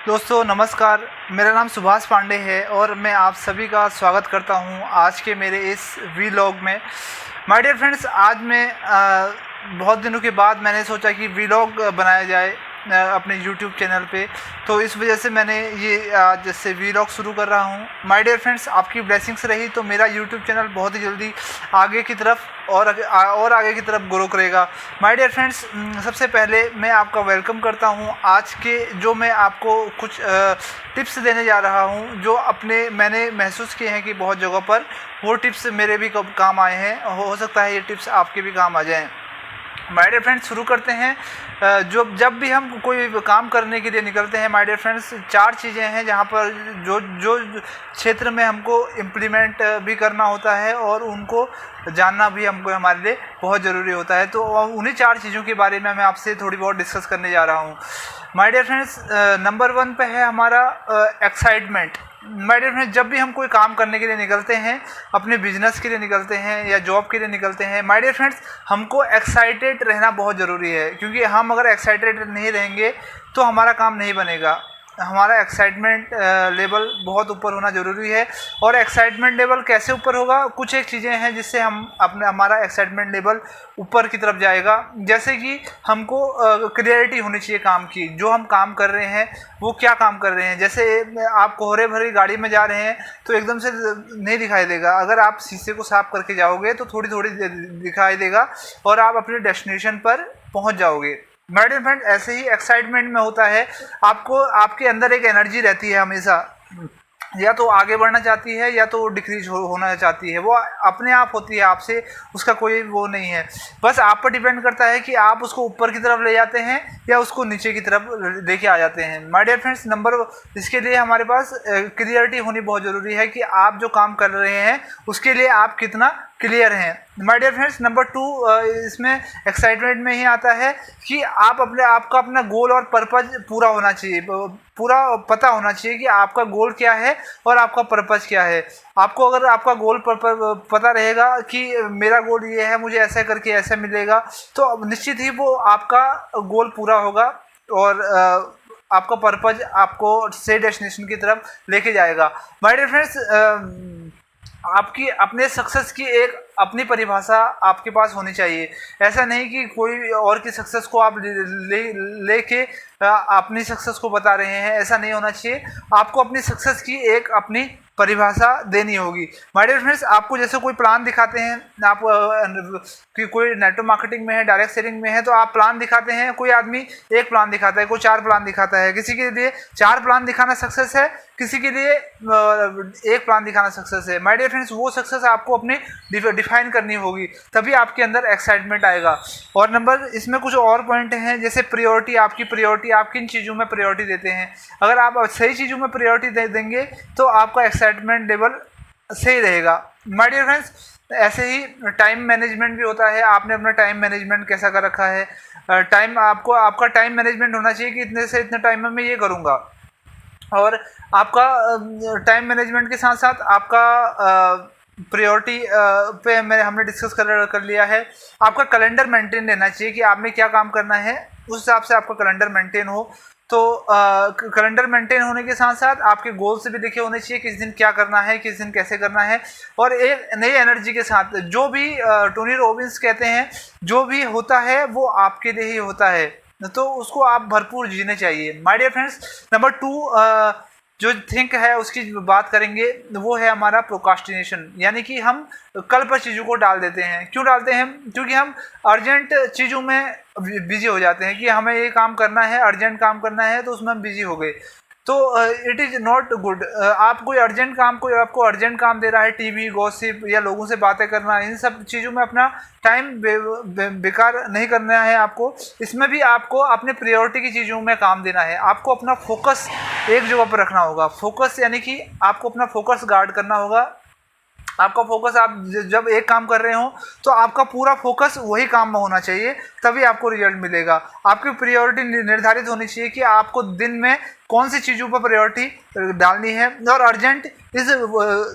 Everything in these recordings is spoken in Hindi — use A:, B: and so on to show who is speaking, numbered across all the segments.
A: दोस्तों नमस्कार, मेरा नाम सुभाष पांडे है और मैं आप सभी का स्वागत करता हूं आज के मेरे इस वीलॉग में। माय डियर फ्रेंड्स, आज मैं बहुत दिनों के बाद मैंने सोचा कि वीलॉग बनाया जाए अपने यूट्यूब चैनल पे, तो इस वजह से मैंने ये जैसे वीलॉग शुरू कर रहा हूँ। माय डियर फ्रेंड्स, आपकी ब्लेसिंग्स रही तो मेरा यूट्यूब चैनल बहुत ही जल्दी आगे की तरफ और आगे की तरफ ग्रो करेगा। माय डियर फ्रेंड्स, सबसे पहले मैं आपका वेलकम करता हूँ आज के जो मैं आपको कुछ टिप्स देने जा रहा हूँ जो मैंने महसूस किए हैं कि बहुत जगहों पर वो टिप्स मेरे भी काम आए हैं। हो सकता है ये टिप्स आपके भी काम आ जाएँ। माय डियर फ्रेंड्स, शुरू करते हैं। जब भी हम कोई काम करने के लिए निकलते हैं माय डियर फ्रेंड्स, 4 चीज़ें हैं जहाँ पर जो क्षेत्र में हमको इम्प्लीमेंट भी करना होता है और उनको जानना भी हमको हमारे लिए बहुत ज़रूरी होता है। तो उन्हीं 4 चीज़ों के बारे में मैं आपसे थोड़ी बहुत डिस्कस करने जा रहा हूँ। माय डियर फ्रेंड्स, नंबर 1 पे है हमारा एक्साइटमेंट। माय डियर फ्रेंड्स, जब भी हम कोई काम करने के लिए निकलते हैं, अपने बिजनेस के लिए निकलते हैं या जॉब के लिए निकलते हैं, माय डियर फ्रेंड्स, हमको एक्साइटेड रहना बहुत ज़रूरी है, क्योंकि हम अगर एक्साइटेड नहीं रहेंगे तो हमारा काम नहीं बनेगा। हमारा एक्साइटमेंट लेवल बहुत ऊपर होना ज़रूरी है। और एक्साइटमेंट लेवल कैसे ऊपर होगा, कुछ एक चीज़ें हैं जिससे हमारा एक्साइटमेंट लेवल ऊपर की तरफ जाएगा। जैसे कि हमको क्लियरिटी होनी चाहिए काम की, जो हम काम कर रहे हैं वो क्या काम कर रहे हैं। जैसे आप कोहरे भरी गाड़ी में जा रहे हैं तो एकदम से नहीं दिखाई देगा, अगर आप शीशे को साफ करके जाओगे तो थोड़ी थोड़ी दिखाई देगा और आप अपने डेस्टिनेशन पर पहुंच जाओगे। माय डियर फ्रेंड, ऐसे ही एक्साइटमेंट में होता है, आपको आपके अंदर एक एनर्जी रहती है हमेशा, या तो आगे बढ़ना चाहती है या तो डिक्रीज होना चाहती है। वो अपने आप होती है, आपसे उसका कोई वो नहीं है। बस आप पर डिपेंड करता है कि आप उसको ऊपर की तरफ ले जाते हैं या उसको नीचे की तरफ लेके आ जाते हैं। माय डियर फ्रेंड्स, इसके लिए हमारे पास क्लियरिटी होनी बहुत ज़रूरी है कि आप जो काम कर रहे हैं उसके लिए आप कितना क्लियर हैं। माय डियर फ्रेंड्स, नंबर 2 इसमें एक्साइटमेंट में ही आता है कि आपका अपना गोल और पर्पज पूरा होना चाहिए, पूरा पता होना चाहिए कि आपका गोल क्या है और आपका पर्पज क्या है। आपको अगर आपका गोल पता रहेगा कि मेरा गोल ये है, मुझे ऐसा करके ऐसा मिलेगा, तो निश्चित ही वो आपका गोल पूरा होगा और आपका पर्पज आपको सही डेस्टिनेशन की तरफ लेके जाएगा। माय डियर फ्रेंड्स, आपकी अपने सक्सेस की एक अपनी परिभाषा आपके पास होनी चाहिए। ऐसा नहीं कि कोई और की सक्सेस को आप लेके अपनी सक्सेस को बता रहे हैं, ऐसा नहीं होना चाहिए। आपको अपनी सक्सेस की एक अपनी परिभाषा देनी होगी। माय डियर फ्रेंड्स, आपको जैसे कोई प्लान दिखाते हैं, आप कि कोई नेटवर्क मार्केटिंग में है, डायरेक्ट सेलिंग में है, तो आप प्लान दिखाते हैं। कोई आदमी एक प्लान दिखाता है, कोई 4 प्लान दिखाता है। किसी के लिए 4 प्लान दिखाना सक्सेस है, किसी के लिए एक प्लान दिखाना सक्सेस है। माय डियर फ्रेंड्स, वो सक्सेस आपको अपने डिफाइन करनी होगी, तभी आपके अंदर एक्साइटमेंट आएगा। और इसमें कुछ और पॉइंट हैं, जैसे प्रायोरिटी। आपकी प्रायोरिटी, आप किन चीज़ों में प्रायोरिटी देते हैं। अगर आप सही चीज़ों में प्रायोरिटी दे देंगे तो आपका एक्साइटमेंट लेवल सही रहेगा। माय डियर फ्रेंड्स, ऐसे ही टाइम मैनेजमेंट भी होता है। आपने अपना टाइम मैनेजमेंट कैसा कर रखा है। आपका टाइम मैनेजमेंट होना चाहिए कि इतने से इतने टाइम में मैं ये करूँगा। और आपका टाइम मैनेजमेंट के साथ साथ आपका प्रायोरिटी पे हमने डिस्कस कर लिया है। आपका कैलेंडर मेंटेन रहना चाहिए कि आपने क्या काम करना है, उस हिसाब से आपका कैलेंडर मेंटेन हो। तो कैलेंडर मेंटेन होने के साथ साथ आपके गोल से भी लिखे होने चाहिए, किस दिन क्या करना है, किस दिन कैसे करना है। और एक नई एनर्जी के साथ, जो भी टोनी रॉबिन्स कहते हैं, जो भी होता है वो आपके लिए ही होता है, तो उसको आप भरपूर जीने चाहिए। माय डियर फ्रेंड्स, नंबर 2 जो थिंक है उसकी बात करेंगे, वो है हमारा प्रोकास्टिनेशन, यानी कि हम कल पर चीज़ों को डाल देते हैं। क्यों डालते हैं? क्योंकि हम अर्जेंट चीज़ों में बिजी हो जाते हैं कि हमें ये काम करना है, अर्जेंट काम करना है, तो उसमें हम बिजी हो गए। तो इट इज़ नॉट गुड। आप कोई आपको अर्जेंट काम दे रहा है, टीवी गॉसिप या लोगों से बातें करना, इन सब चीज़ों में अपना टाइम बेकार नहीं करना है आपको। इसमें भी आपको अपने प्रायोरिटी की चीज़ों में काम देना है। आपको अपना फोकस एक जगह पर रखना होगा। फोकस यानी कि आपको अपना फोकस गार्ड करना होगा। आपका फोकस, आप जब एक काम कर रहे हो तो आपका पूरा फोकस वही काम में होना चाहिए, तभी आपको रिजल्ट मिलेगा। आपकी प्रायोरिटी निर्धारित होनी चाहिए कि आपको दिन में कौन सी चीज़ों पर प्रायोरिटी डालनी है। और अर्जेंट, इस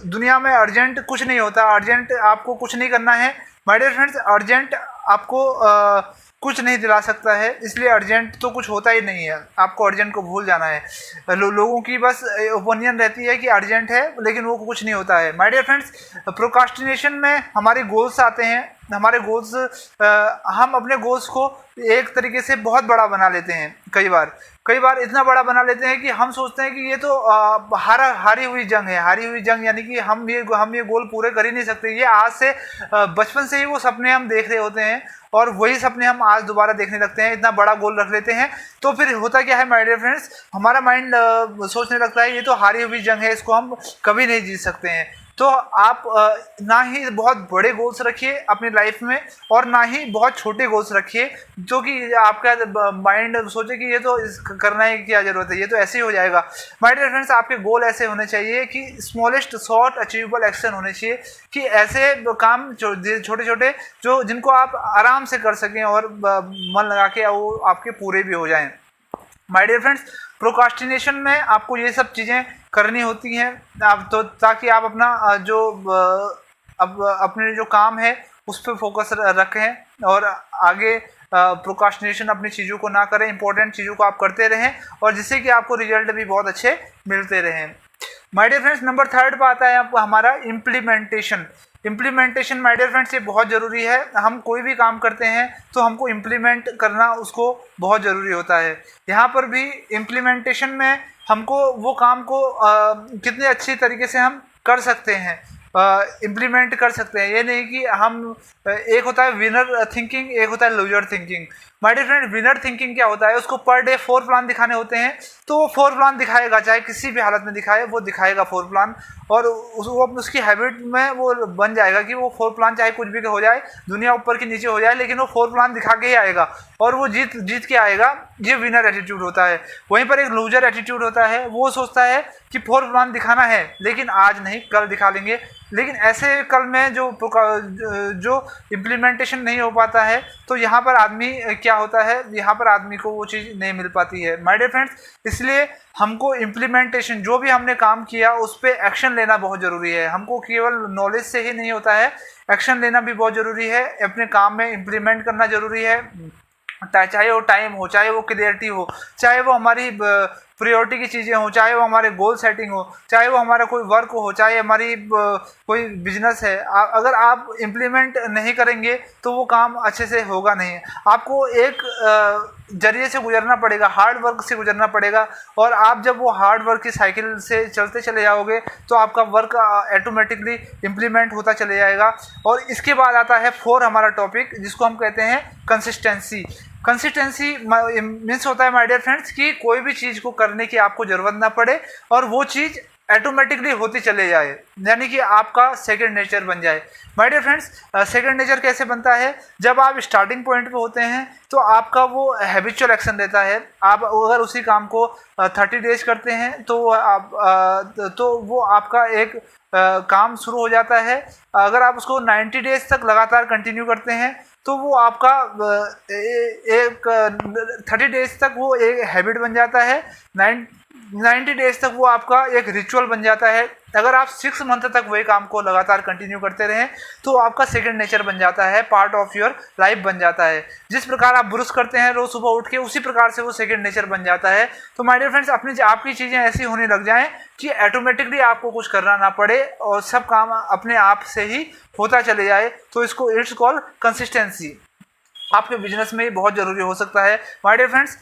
A: दुनिया में अर्जेंट कुछ नहीं होता। अर्जेंट आपको कुछ नहीं करना है माय डियर फ्रेंड्स। अर्जेंट आपको कुछ नहीं दिला सकता है, इसलिए अर्जेंट तो कुछ होता ही नहीं है, आपको अर्जेंट को भूल जाना है। लोगों की बस ओपिनियन रहती है कि अर्जेंट है, लेकिन वो कुछ नहीं होता है। माय डियर फ्रेंड्स, प्रोक्रास्टिनेशन में हमारे गोल्स आते हैं। हमारे गोल्स, हम अपने गोल्स को एक तरीके से बहुत बड़ा बना लेते हैं। कई बार इतना बड़ा बना लेते हैं कि हम सोचते हैं कि ये तो हारी हुई जंग है। हारी हुई जंग यानी कि हम ये गोल पूरे कर ही नहीं सकते। ये आज से बचपन से ही वो सपने हम देख रहे होते हैं और वही सपने हम आज दोबारा देखने लगते हैं, इतना बड़ा गोल रख लेते हैं। तो फिर होता क्या है माय डियर फ्रेंड्स, हमारा माइंड सोचने लगता है ये तो हारी हुई जंग है, इसको हम कभी नहीं जीत सकते हैं। तो आप ना ही बहुत बड़े गोल्स रखिए अपनी लाइफ में और ना ही बहुत छोटे गोल्स रखिए, जो कि आपका माइंड सोचे कि ये तो करना ही क्या ज़रूरत है, ये तो ऐसे ही हो जाएगा। माय डियर फ्रेंड्स, आपके गोल ऐसे होने चाहिए कि स्मॉलेस्ट शॉर्ट अचीवेबल एक्शन होने चाहिए, कि ऐसे काम छोटे छोटे जो जिनको आप आराम से कर सकें और मन लगा के वो आपके पूरे भी हो जाएं। माय डियर फ्रेंड्स, प्रोक्रास्टिनेशन में आपको ये सब चीज़ें करनी होती हैं आप तो, ताकि आप अपना अब अपने जो काम है उस पर फोकस रखें और आगे प्रोक्रास्टिनेशन अपनी चीज़ों को ना करें, इंपॉर्टेंट चीज़ों को आप करते रहें और जिससे कि आपको रिजल्ट भी बहुत अच्छे मिलते रहें। माय डियर फ्रेंड्स, नंबर 3 पर आता है आपको हमारा implementation. Implementation my dear friends ये बहुत ज़रूरी है। हम कोई भी काम करते हैं तो हमको इम्प्लीमेंट करना उसको बहुत ज़रूरी होता है। यहाँ पर भी इम्प्लीमेंटेशन में हमको वो काम को कितने अच्छी तरीके से हम कर सकते हैं, इम्प्लीमेंट कर सकते हैं। ये नहीं कि हम एक होता है विनर थिंकिंग, एक होता है loser thinking. My dear friend, winner thinking क्या होता है, उसको पर डे 4 प्लान दिखाने होते हैं, तो वो 4 प्लान दिखाएगा, चाहे किसी भी हालत में दिखाए वो दिखाएगा 4 प्लान, और वो उसकी हैबिट में वो बन जाएगा कि वो 4 प्लान चाहे कुछ भी हो जाए, दुनिया ऊपर की नीचे हो जाए, लेकिन वो 4 प्लान दिखा के ही आएगा और वो जीत के आएगा। ये विनर एटीट्यूड होता है। वहीं पर एक लूजर एटीट्यूड होता है, वो सोचता है कि 4 प्लान दिखाना है लेकिन आज नहीं कल दिखा लेंगे, लेकिन ऐसे कल में जो इम्प्लीमेंटेशन नहीं हो पाता है, तो यहाँ पर आदमी क्या होता है, यहाँ पर आदमी को वो चीज़ नहीं मिल पाती है। माय डियर फ्रेंड्स, इसलिए हमको इम्प्लीमेंटेशन, जो भी हमने काम किया उस पर एक्शन लेना बहुत ज़रूरी है। हमको केवल नॉलेज से ही नहीं होता है, एक्शन लेना भी बहुत ज़रूरी है, अपने काम में इम्प्लीमेंट करना ज़रूरी है। चाहे वो टाइम हो, चाहे वो क्लियरिटी हो, चाहे वो हमारी प्रायोरिटी की चीज़ें हो, चाहे वो हमारे गोल सेटिंग हो, चाहे वो हमारा कोई वर्क हो, चाहे हमारी कोई बिजनेस है। अगर आप इम्प्लीमेंट नहीं करेंगे तो वो काम अच्छे से होगा नहीं। आपको एक जरिए से गुजरना पड़ेगा, हार्ड वर्क से गुजरना पड़ेगा, और आप जब वो हार्ड वर्क की साइकिल से चलते चले जाओगे तो आपका वर्क ऑटोमेटिकली इम्प्लीमेंट होता चले जाएगा। और इसके बाद आता है 4 हमारा टॉपिक, जिसको हम कहते हैं कंसिस्टेंसी। कंसिस्टेंसी मीन्स होता है माय डियर फ्रेंड्स कि कोई भी चीज़ को करने की आपको ज़रूरत ना पड़े और वो चीज़ ऑटोमेटिकली होती चले जाए, यानी कि आपका सेकंड नेचर बन जाए। My dear friends, second nature कैसे बनता है, जब आप स्टार्टिंग पॉइंट पे होते हैं तो आपका वो हैबिचुअल एक्शन रहता है। आप अगर उसी काम को 30 डेज करते हैं तो वो आपका एक काम शुरू हो जाता है। अगर आप उसको 90 डेज तक लगातार कंटिन्यू करते हैं तो वो आपका एक 30 डेज तक वो एक हैबिट बन जाता है, 90 डेज तक वो आपका एक रिचुअल बन जाता है। अगर आप 6 मंथ तक वही काम को लगातार कंटिन्यू करते रहें तो आपका सेकंड नेचर बन जाता है, पार्ट ऑफ योर लाइफ बन जाता है। जिस प्रकार आप ब्रश करते हैं रोज सुबह उठ के, उसी प्रकार से वो सेकंड नेचर बन जाता है। तो माय डियर फ्रेंड्स, आपकी चीज़ें ऐसी होने लग जाएं कि ऑटोमेटिकली आपको कुछ करना ना पड़े और सब काम अपने आप से ही होता चले जाए। तो इसको इट्स कॉल्ड कंसिस्टेंसी। आपके बिजनेस में ही बहुत ज़रूरी हो सकता है माय डियर फ्रेंड्स।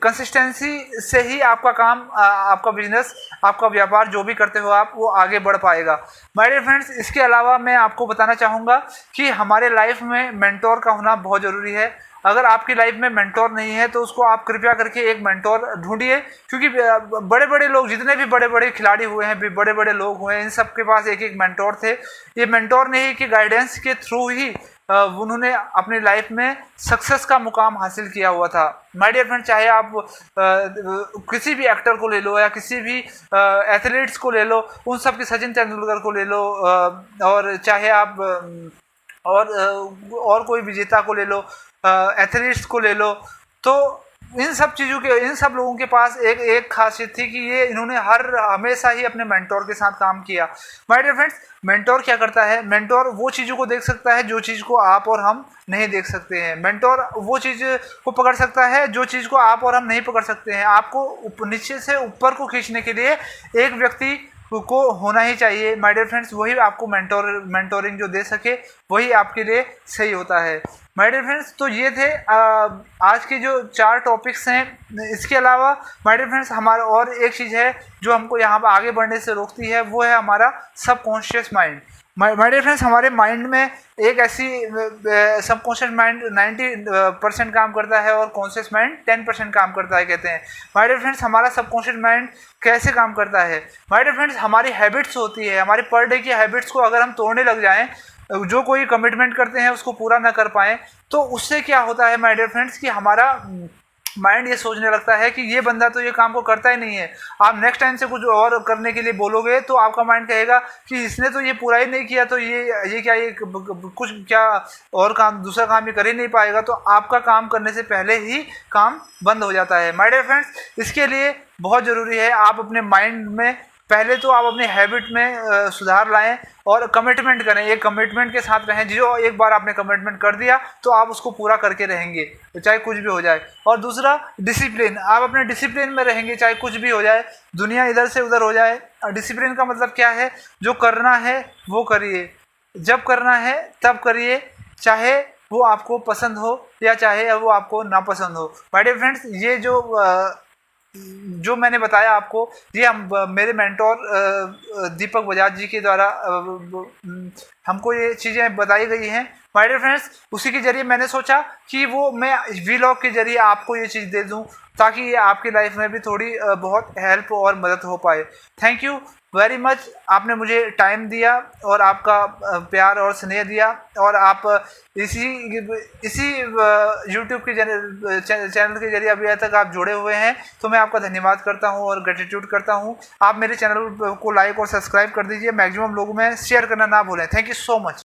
A: कंसिस्टेंसी से ही आपका काम, आपका बिजनेस, आपका व्यापार जो भी करते हो आप, वो आगे बढ़ पाएगा। माय डियर फ्रेंड्स, इसके अलावा मैं आपको बताना चाहूँगा कि हमारे लाइफ में मेंटोर का होना बहुत ज़रूरी है। अगर आपकी लाइफ में मेंटोर नहीं है तो उसको आप कृपया करके एक मेंटोर ढूंढिए, क्योंकि बड़े बड़े लोग, जितने भी बड़े बड़े खिलाड़ी हुए हैं, बड़े बड़े लोग हुए हैं, इन सब के पास एक एक मेंटोर थे। ये मेंटोर नहीं कि गाइडेंस के थ्रू ही उन्होंने अपनी लाइफ में सक्सेस का मुकाम हासिल किया हुआ था। माय डियर फ्रेंड, चाहे आप किसी भी एक्टर को ले लो या किसी भी एथलीट्स को ले लो, उन सब की सचिन तेंदुलकर को ले लो, और चाहे आप और कोई विजेता को ले लो, एथलीट्स को ले लो, तो इन सब लोगों के पास एक खासियत थी कि ये इन्होंने हमेशा ही अपने मेंटोर के साथ काम किया। माय डियर फ्रेंड्स, मेंटोर क्या करता है? मेंटोर वो चीज़ों को देख सकता है जो चीज़ को आप और हम नहीं देख सकते हैं। मेंटोर वो चीज़ को पकड़ सकता है जो चीज़ को आप और हम नहीं पकड़ सकते हैं। आपको नीचे से ऊपर को खींचने के लिए एक व्यक्ति को होना ही चाहिए माय डियर फ्रेंड्स। वही आपको मेंटोरिंग जो दे सके वही आपके लिए सही होता है माय डियर फ्रेंड्स। तो ये थे आज के जो 4 टॉपिक्स हैं। इसके अलावा माय डियर फ्रेंड्स हमारा और एक चीज़ है जो हमको यहाँ पर आगे बढ़ने से रोकती है, वो है हमारा subconscious mind. My dear friends, हमारे माइंड में एक ऐसी सबकॉन्शियस माइंड 90% काम करता है और कॉन्शियस माइंड 10% काम करता है कहते हैं। माय डियर फ्रेंड्स, हमारा सबकॉन्शियस माइंड कैसे काम करता है? माय डियर फ्रेंड्स, हमारी हैबिट्स होती है, हमारी पर डे की हैबिट्स को अगर हम तोड़ने लग जाएं, जो कोई कमिटमेंट करते हैं उसको पूरा ना कर पाएँ, तो उससे क्या होता है माय डियर फ्रेंड्स कि हमारा माइंड ये सोचने लगता है कि ये बंदा तो ये काम को करता ही नहीं है। आप नेक्स्ट टाइम से कुछ और करने के लिए बोलोगे तो आपका माइंड कहेगा कि इसने तो ये पूरा ही नहीं किया, तो ये कुछ क्या और काम, दूसरा काम ये कर ही नहीं पाएगा। तो आपका काम करने से पहले ही काम बंद हो जाता है माय डियर फ्रेंड्स। इसके लिए बहुत ज़रूरी है आप अपने माइंड में पहले तो आप अपने हैबिट में सुधार लाएं और कमिटमेंट करें। एक कमिटमेंट के साथ रहें, जो एक बार आपने कमिटमेंट कर दिया तो आप उसको पूरा करके रहेंगे, चाहे कुछ भी हो जाए। और दूसरा डिसिप्लिन, आप अपने डिसिप्लिन में रहेंगे चाहे कुछ भी हो जाए, दुनिया इधर से उधर हो जाए। डिसिप्लिन का मतलब क्या है? जो करना है वो करिए, जब करना है तब करिए, चाहे वो आपको पसंद हो या चाहे वो आपको नापसंद हो। माय डियर फ्रेंड्स, ये जो मैंने बताया आपको, ये मेरे मेंटोर दीपक बजाज जी के द्वारा हमको ये चीज़ें बताई गई हैं माय डियर फ्रेंड्स। उसी के जरिए मैंने सोचा कि मैं वीलॉग के जरिए आपको ये चीज़ दे दूं ताकि ये आपकी लाइफ में भी थोड़ी बहुत हेल्प और मदद हो पाए। थैंक यू वेरी मच, आपने मुझे टाइम दिया और आपका प्यार और स्नेह दिया, और आप इसी यूट्यूब के चैनल के जरिए अभी तक आप जुड़े हुए हैं, तो मैं आपका धन्यवाद करता हूं और ग्रेटिट्यूड करता हूं। आप मेरे चैनल को लाइक और सब्सक्राइब कर दीजिए, मैक्सिमम लोगों में शेयर करना ना भूलें। Thank you so much.